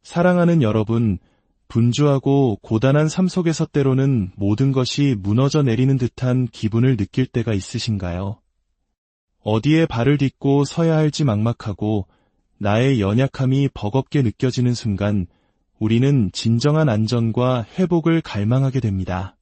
사랑하는 여러분, 분주하고 고단한 삶 속에서 때로는 모든 것이 무너져 내리는 듯한 기분을 느낄 때가 있으신가요? 어디에 발을 딛고 서야 할지 막막하고 나의 연약함이 버겁게 느껴지는 순간 우리는 진정한 안전과 회복을 갈망하게 됩니다.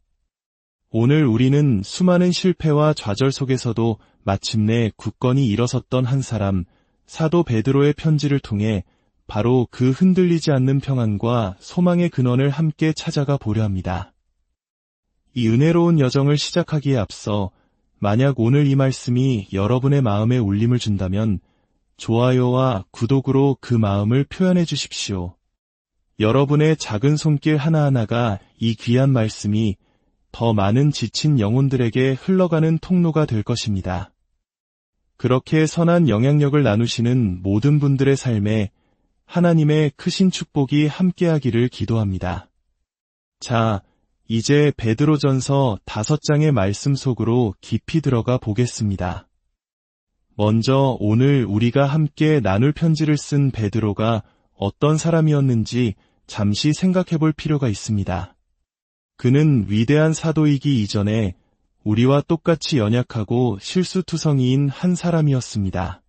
오늘 우리는 수많은 실패와 좌절 속에서도 마침내 굳건히 일어섰던 한 사람, 사도 베드로의 편지를 통해 바로 그 흔들리지 않는 평안과 소망의 근원을 함께 찾아가 보려 합니다. 이 은혜로운 여정을 시작하기에 앞서 만약 오늘 이 말씀이 여러분의 마음에 울림을 준다면 좋아요와 구독으로 그 마음을 표현해 주십시오. 여러분의 작은 손길 하나하나가 이 귀한 말씀이 더 많은 지친 영혼들에게 흘러가는 통로가 될 것입니다. 그렇게 선한 영향력을 나누시는 모든 분들의 삶에 하나님의 크신 축복이 함께하기를 기도합니다. 자, 이제 베드로전서 5장의 말씀 속으로 깊이 들어가 보겠습니다. 먼저 오늘 우리가 함께 나눌 편지를 쓴 베드로가 어떤 사람이었는지 잠시 생각해 볼 필요가 있습니다. 그는 위대한 사도이기 이전에 우리와 똑같이 연약하고 실수투성이인 한 사람이었습니다.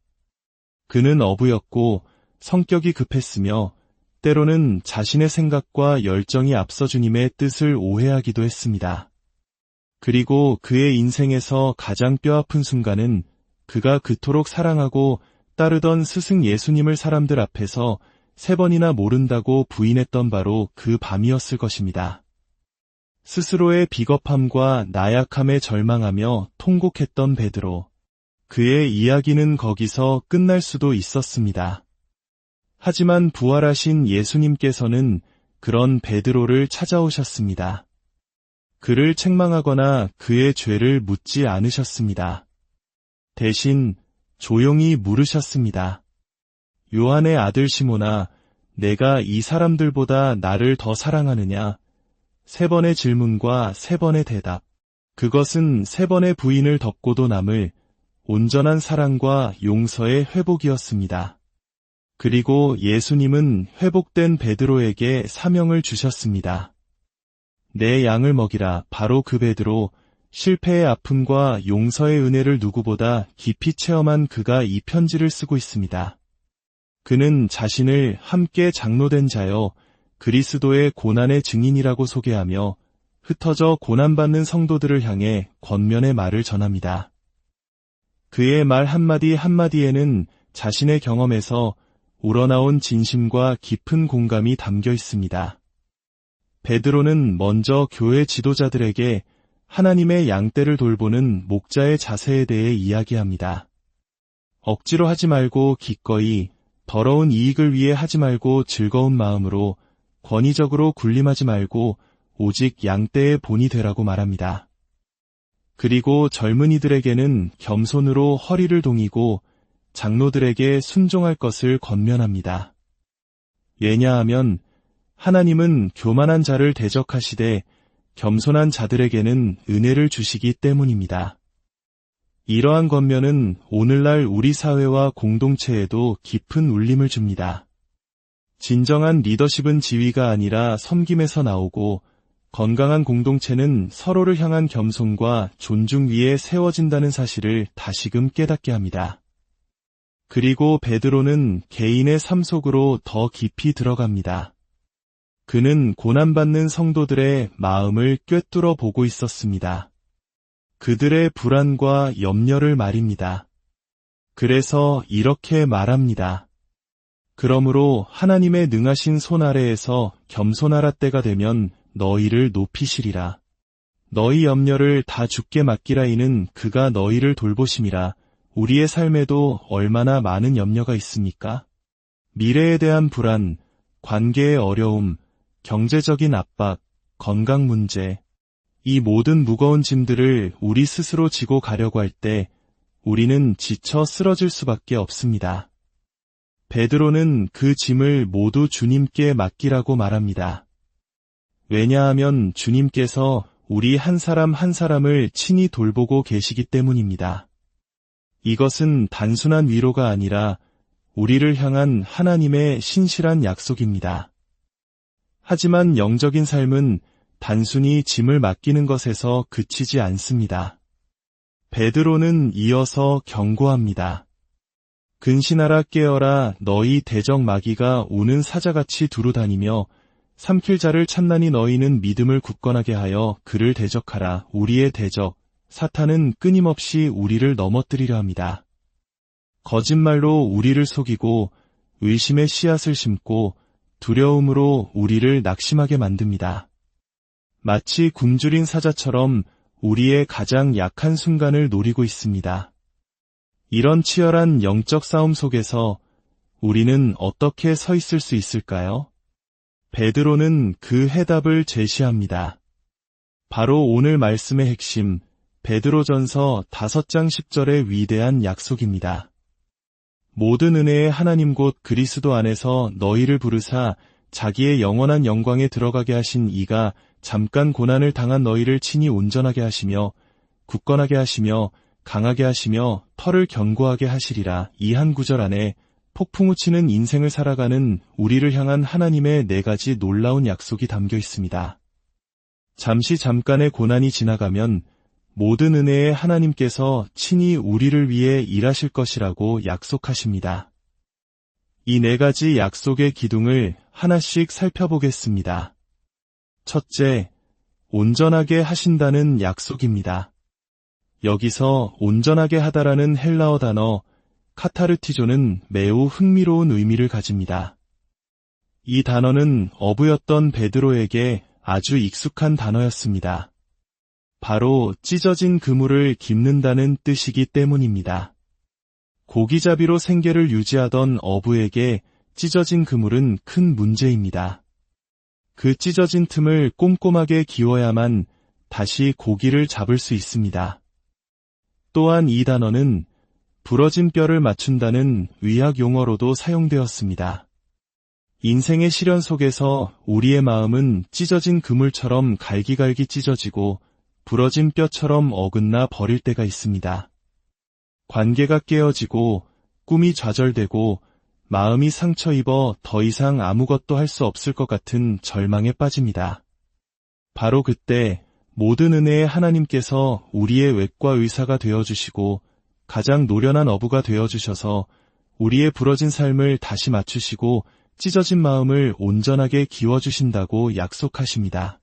그는 어부였고 성격이 급했으며 때로는 자신의 생각과 열정이 앞서 주님의 뜻을 오해하기도 했습니다. 그리고 그의 인생에서 가장 뼈아픈 순간은 그가 그토록 사랑하고 따르던 스승 예수님을 사람들 앞에서 3번이나 모른다고 부인했던 바로 그 밤이었을 것입니다. 스스로의 비겁함과 나약함에 절망하며 통곡했던 베드로. 그의 이야기는 거기서 끝날 수도 있었습니다. 하지만 부활하신 예수님께서는 그런 베드로를 찾아오셨습니다. 그를 책망하거나 그의 죄를 묻지 않으셨습니다. 대신 조용히 물으셨습니다. 요한의 아들 시몬아, 내가 이 사람들보다 나를 더 사랑하느냐? 3번의 질문과 3번의 대답. 그것은 3번의 부인을 덮고도 남을 온전한 사랑과 용서의 회복이었습니다. 그리고 예수님은 회복된 베드로에게 사명을 주셨습니다. 내 양을 먹이라. 바로 그 베드로, 실패의 아픔과 용서의 은혜를 누구보다 깊이 체험한 그가 이 편지를 쓰고 있습니다. 그는 자신을 함께 장로된 자여 그리스도의 고난의 증인이라고 소개하며 흩어져 고난받는 성도들을 향해 권면의 말을 전합니다. 그의 말 한마디 한마디에는 자신의 경험에서 우러나온 진심과 깊은 공감이 담겨 있습니다. 베드로는 먼저 교회 지도자들에게 하나님의 양떼를 돌보는 목자의 자세에 대해 이야기합니다. 억지로 하지 말고 기꺼이, 더러운 이익을 위해 하지 말고 즐거운 마음으로, 권위적으로 군림하지 말고 오직 양떼의 본이 되라고 말합니다. 그리고 젊은이들에게는 겸손으로 허리를 동이고 장로들에게 순종할 것을 권면합니다. 왜냐하면 하나님은 교만한 자를 대적하시되 겸손한 자들에게는 은혜를 주시기 때문입니다. 이러한 권면은 오늘날 우리 사회와 공동체에도 깊은 울림을 줍니다. 진정한 리더십은 지위가 아니라 섬김에서 나오고 건강한 공동체는 서로를 향한 겸손과 존중 위에 세워진다는 사실을 다시금 깨닫게 합니다. 그리고 베드로는 개인의 삶 속으로 더 깊이 들어갑니다. 그는 고난받는 성도들의 마음을 꿰뚫어 보고 있었습니다. 그들의 불안과 염려를 말입니다. 그래서 이렇게 말합니다. 그러므로 하나님의 능하신 손 아래에서 겸손하라 때가 되면 너희를 높이시리라. 너희 염려를 다 주께 맡기라. 이는 그가 너희를 돌보심이라. 우리의 삶에도 얼마나 많은 염려가 있습니까? 미래에 대한 불안, 관계의 어려움, 경제적인 압박, 건강 문제, 이 모든 무거운 짐들을 우리 스스로 지고 가려고 할 때 우리는 지쳐 쓰러질 수밖에 없습니다. 베드로는 그 짐을 모두 주님께 맡기라고 말합니다. 왜냐하면 주님께서 우리 한 사람 한 사람을 친히 돌보고 계시기 때문입니다. 이것은 단순한 위로가 아니라 우리를 향한 하나님의 신실한 약속입니다. 하지만 영적인 삶은 단순히 짐을 맡기는 것에서 그치지 않습니다. 베드로는 이어서 경고합니다. 근신하라 깨어라 너희 대적 마귀가 오는 사자같이 두루다니며 삼킬 자를 찾나니 너희는 믿음을 굳건하게 하여 그를 대적하라. 우리의 대적 사탄은 끊임없이 우리를 넘어뜨리려 합니다. 거짓말로 우리를 속이고 의심의 씨앗을 심고 두려움으로 우리를 낙심하게 만듭니다. 마치 굶주린 사자처럼 우리의 가장 약한 순간을 노리고 있습니다. 이런 치열한 영적 싸움 속에서 우리는 어떻게 서 있을 수 있을까요? 베드로는 그 해답을 제시합니다. 바로 오늘 말씀의 핵심, 베드로전서 5장 10절의 위대한 약속입니다. 모든 은혜의 하나님 곧 그리스도 안에서 너희를 부르사 자기의 영원한 영광에 들어가게 하신 이가 잠깐 고난을 당한 너희를 친히 온전하게 하시며 굳건하게 하시며 강하게 하시며 털을 견고하게 하시리라. 이 한 구절 안에 폭풍우 치는 인생을 살아가는 우리를 향한 하나님의 4가지 놀라운 약속이 담겨 있습니다. 잠시 잠깐의 고난이 지나가면 모든 은혜의 하나님께서 친히 우리를 위해 일하실 것이라고 약속하십니다. 이 4가지 약속의 기둥을 하나씩 살펴보겠습니다. 첫째, 온전하게 하신다는 약속입니다. 여기서 온전하게 하다라는 헬라어 단어 카타르티조는 매우 흥미로운 의미를 가집니다. 이 단어는 어부였던 베드로에게 아주 익숙한 단어였습니다. 바로 찢어진 그물을 깁는다는 뜻이기 때문입니다. 고기잡이로 생계를 유지하던 어부에게 찢어진 그물은 큰 문제입니다. 그 찢어진 틈을 꼼꼼하게 기워야만 다시 고기를 잡을 수 있습니다. 또한 이 단어는 부러진 뼈를 맞춘다는 의학 용어로도 사용되었습니다. 인생의 시련 속에서 우리의 마음은 찢어진 그물처럼 갈기갈기 찢어지고 부러진 뼈처럼 어긋나 버릴 때가 있습니다. 관계가 깨어지고 꿈이 좌절되고 마음이 상처 입어 더 이상 아무것도 할 수 없을 것 같은 절망에 빠집니다. 바로 그때 모든 은혜의 하나님께서 우리의 외과 의사가 되어주시고 가장 노련한 어부가 되어주셔서 우리의 부러진 삶을 다시 맞추시고 찢어진 마음을 온전하게 기워주신다고 약속하십니다.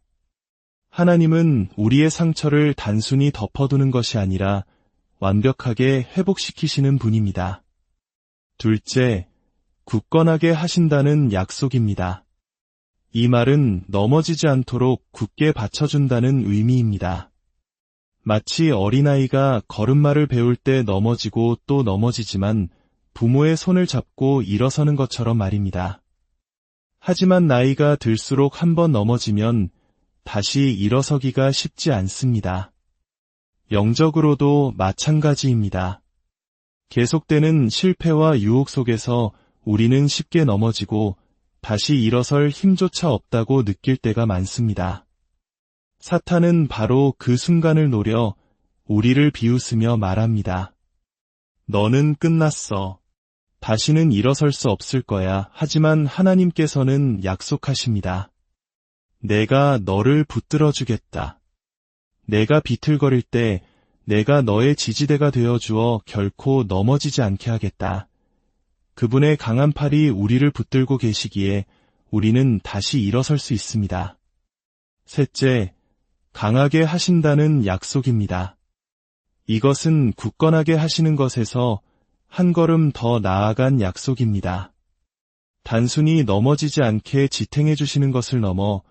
하나님은 우리의 상처를 단순히 덮어두는 것이 아니라 완벽하게 회복시키시는 분입니다. 둘째, 굳건하게 하신다는 약속입니다. 이 말은 넘어지지 않도록 굳게 받쳐준다는 의미입니다. 마치 어린아이가 걸음마를 배울 때 넘어지고 또 넘어지지만 부모의 손을 잡고 일어서는 것처럼 말입니다. 하지만 나이가 들수록 한 번 넘어지면 다시 일어서기가 쉽지 않습니다. 영적으로도 마찬가지입니다. 계속되는 실패와 유혹 속에서 우리는 쉽게 넘어지고 다시 일어설 힘조차 없다고 느낄 때가 많습니다. 사탄은 바로 그 순간을 노려 우리를 비웃으며 말합니다. 너는 끝났어. 다시는 일어설 수 없을 거야. 하지만 하나님께서는 약속하십니다. 내가 너를 붙들어 주겠다. 내가 비틀거릴 때 내가 너의 지지대가 되어 주어 결코 넘어지지 않게 하겠다. 그분의 강한 팔이 우리를 붙들고 계시기에 우리는 다시 일어설 수 있습니다. 셋째, 강하게 하신다는 약속입니다. 이것은 굳건하게 하시는 것에서 한 걸음 더 나아간 약속입니다. 단순히 넘어지지 않게 지탱해 주시는 것을 넘어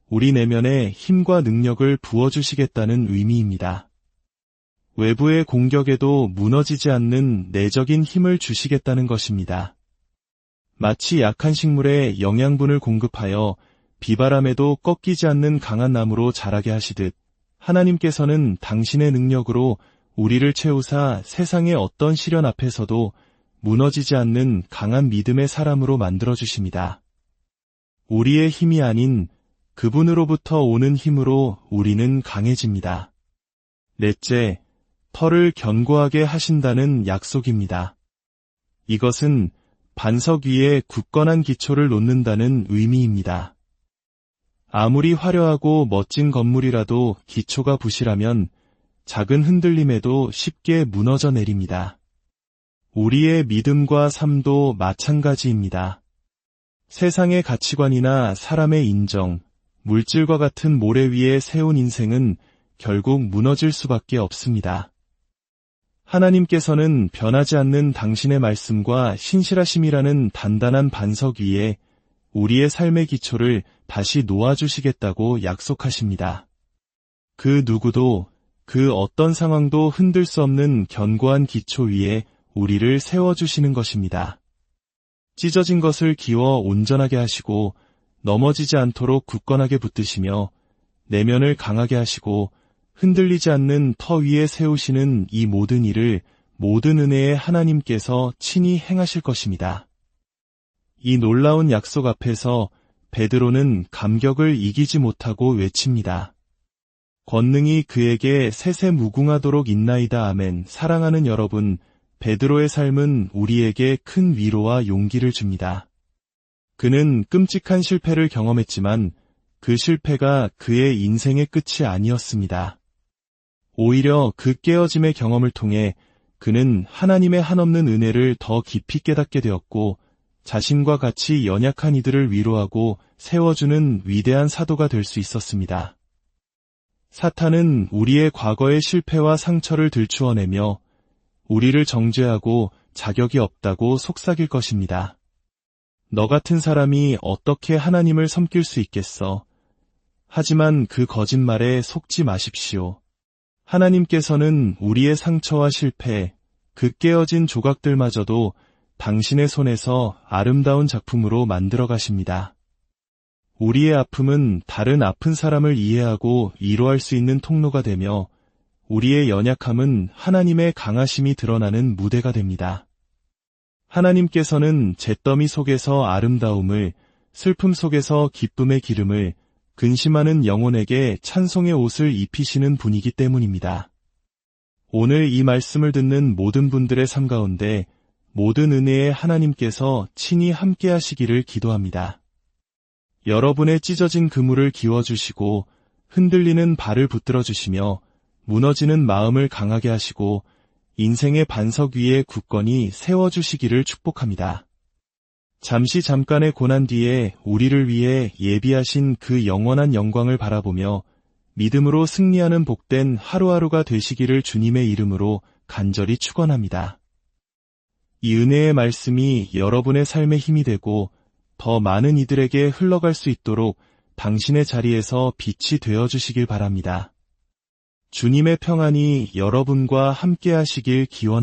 우리 내면에 힘과 능력을 부어주시겠다는 의미입니다. 외부의 공격에도 무너지지 않는 내적인 힘을 주시겠다는 것입니다. 마치 약한 식물에 영양분을 공급하여 비바람에도 꺾이지 않는 강한 나무로 자라게 하시듯 하나님께서는 당신의 능력으로 우리를 채우사 세상의 어떤 시련 앞에서도 무너지지 않는 강한 믿음의 사람으로 만들어주십니다. 우리의 힘이 아닌 그분으로부터 오는 힘으로 우리는 강해집니다. 넷째, 털을 견고하게 하신다는 약속입니다. 이것은 반석 위에 굳건한 기초를 놓는다는 의미입니다. 아무리 화려하고 멋진 건물이라도 기초가 부실하면 작은 흔들림에도 쉽게 무너져 내립니다. 우리의 믿음과 삶도 마찬가지입니다. 세상의 가치관이나 사람의 인정, 물질과 같은 모래 위에 세운 인생은 결국 무너질 수밖에 없습니다. 하나님께서는 변하지 않는 당신의 말씀과 신실하심이라는 단단한 반석 위에 우리의 삶의 기초를 다시 놓아주시겠다고 약속하십니다. 그 누구도 그 어떤 상황도 흔들 수 없는 견고한 기초 위에 우리를 세워주시는 것입니다. 찢어진 것을 기워 온전하게 하시고 넘어지지 않도록 굳건하게 붙드시며 내면을 강하게 하시고 흔들리지 않는 터 위에 세우시는 이 모든 일을 모든 은혜의 하나님께서 친히 행하실 것입니다. 이 놀라운 약속 앞에서 베드로는 감격을 이기지 못하고 외칩니다. 권능이 그에게 세세무궁하도록 있나이다. 아멘. 사랑하는 여러분, 베드로의 삶은 우리에게 큰 위로와 용기를 줍니다. 그는 끔찍한 실패를 경험했지만 그 실패가 그의 인생의 끝이 아니었습니다. 오히려 그 깨어짐의 경험을 통해 그는 하나님의 한없는 은혜를 더 깊이 깨닫게 되었고 자신과 같이 연약한 이들을 위로하고 세워주는 위대한 사도가 될 수 있었습니다. 사탄은 우리의 과거의 실패와 상처를 들추어내며 우리를 정죄하고 자격이 없다고 속삭일 것입니다. 너 같은 사람이 어떻게 하나님을 섬길 수 있겠어? 하지만 그 거짓말에 속지 마십시오. 하나님께서는 우리의 상처와 실패, 그 깨어진 조각들마저도 당신의 손에서 아름다운 작품으로 만들어 가십니다. 우리의 아픔은 다른 아픈 사람을 이해하고 위로할 수 있는 통로가 되며 우리의 연약함은 하나님의 강하심이 드러나는 무대가 됩니다. 하나님께서는 잿더미 속에서 아름다움을, 슬픔 속에서 기쁨의 기름을, 근심하는 영혼에게 찬송의 옷을 입히시는 분이기 때문입니다. 오늘 이 말씀을 듣는 모든 분들의 삶 가운데 모든 은혜의 하나님께서 친히 함께 하시기를 기도합니다. 여러분의 찢어진 그물을 기워주시고 흔들리는 발을 붙들어 주시며 무너지는 마음을 강하게 하시고 인생의 반석 위에 굳건히 세워주시기를 축복합니다. 잠깐의 고난 뒤에 우리를 위해 예비하신 그 영원한 영광을 바라보며 믿음으로 승리하는 복된 하루하루가 되시기를 주님의 이름으로 간절히 축원합니다. 이 은혜의 말씀이 여러분의 삶에 힘이 되고 더 많은 이들에게 흘러갈 수 있도록 당신의 자리에서 빛이 되어주시길 바랍니다. 주님의 평안이 여러분과 함께 하시길 기원합니다.